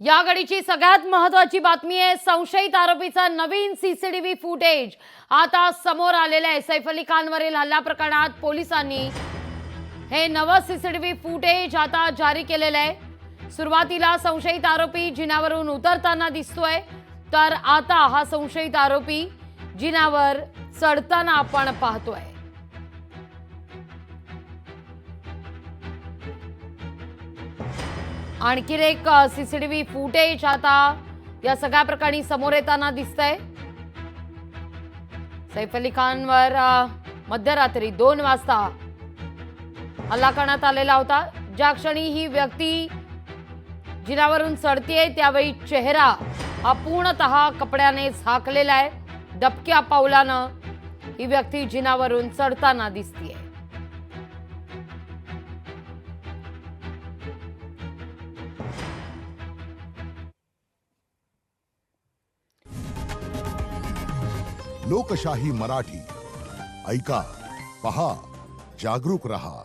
या घडीची सगळ्यात महत्त्वाची बातमी आहे। संशयित आरोपीचा नवीन सीसीटीव्ही फुटेज आता समोर आलेला आहे। सैफ अली खानवरील हल्ला प्रकरणात पोलिसांनी हे नवं सीसीटीव्ही फुटेज आता जारी केलेलं आहे। सुरुवातीला संशयित आरोपी जिन्यावरून उतरताना दिसतोय, तर आता हा संशयित आरोपी जिन्यावर चढताना आपण पाहतोय। आणखी एक सीसीटीव्ही फुटेज आता या सगळ्या प्रकरणी समोर येताना दिसतंय। सैफ अली खानवर मध्यरात्री 2 वाजता हल्ला करण्यात आलेला होता। ज्या क्षणी ही व्यक्ती जिन्यावरून चढतेय त्यावेळी चेहरा हा पूर्णतः कपड्याने झाकलेला आहे। दबक्या पावलानं ही व्यक्ती जिन्यावरून चढताना दिसतेय। लोकशाही मराठी ऐका, पहा, जागरूक रहा।